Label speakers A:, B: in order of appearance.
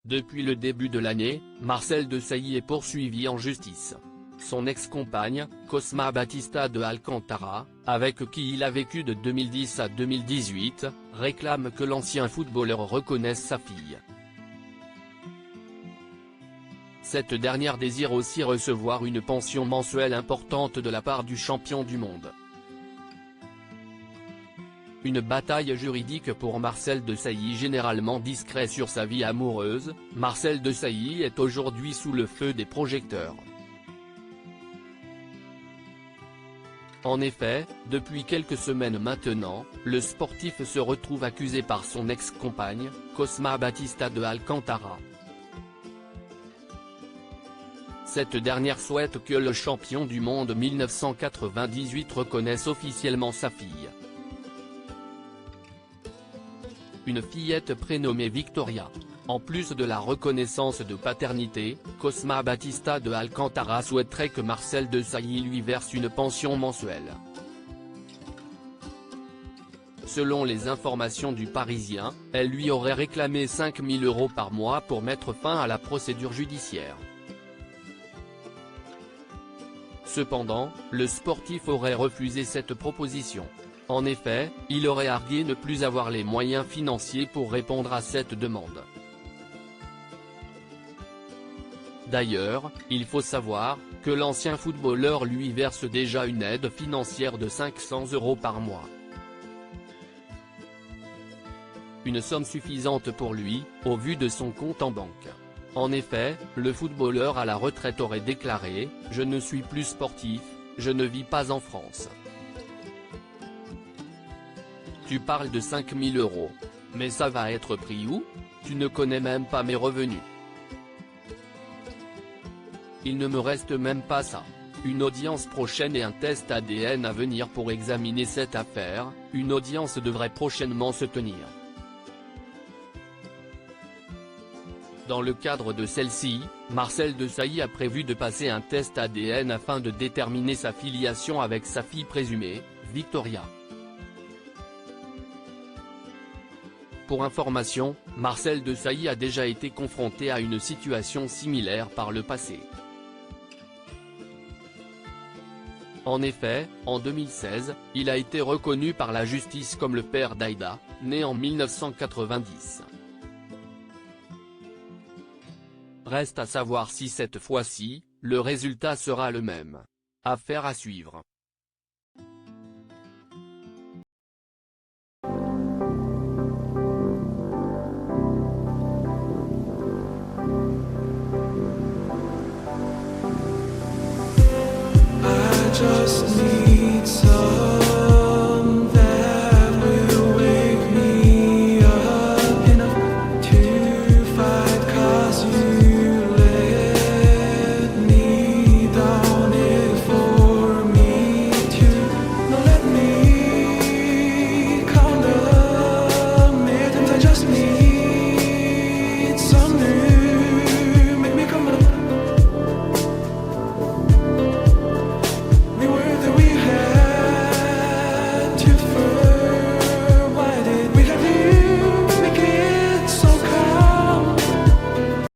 A: Depuis le début de l'année, Marcel Desailly est poursuivi en justice. Son ex-compagne, Cosma Batista de Alcantara, avec qui il a vécu de 2010 à 2018, réclame que l'ancien footballeur reconnaisse sa fille. Cette dernière désire aussi recevoir une pension mensuelle importante de la part du champion du monde. Une bataille juridique pour Marcel Desailly. Généralement discret sur sa vie amoureuse, Marcel Desailly est aujourd'hui sous le feu des projecteurs. En effet, depuis quelques semaines maintenant, le sportif se retrouve accusé par son ex-compagne, Cosma Batista de Alcantara. Cette dernière souhaite que le champion du monde 1998 reconnaisse officiellement sa fille. Une fillette prénommée Victoria. En plus de la reconnaissance de paternité, Cosma Batista de Alcantara souhaiterait que Marcel Desailly lui verse une pension mensuelle. Selon les informations du Parisien, elle lui aurait réclamé 5 000 € par mois pour mettre fin à la procédure judiciaire. Cependant, le sportif aurait refusé cette proposition. En effet, il aurait argué ne plus avoir les moyens financiers pour répondre à cette demande. D'ailleurs, il faut savoir que l'ancien footballeur lui verse déjà une aide financière de 500 € par mois. Une somme suffisante pour lui, au vu de son compte en banque. En effet, le footballeur à la retraite aurait déclaré « Je ne suis plus sportif, je ne vis pas en France. Tu parles de 5 000 €. Mais ça va être pris où? Tu ne connais même pas mes revenus. Il ne me reste même pas ça. Une audience prochaine et un test ADN à venir pour examiner cette affaire, une audience devrait prochainement se tenir. Dans le cadre de celle-ci, Marcel Desailly a prévu de passer un test ADN afin de déterminer sa filiation avec sa fille présumée, Victoria. Pour information, Marcel Desailly a déjà été confronté à une situation similaire par le passé. En effet, en 2016, il a été reconnu par la justice comme le père d'Aïda, née en 1990. Reste à savoir si cette fois-ci, le résultat sera le même. Affaire à suivre.
B: Just need some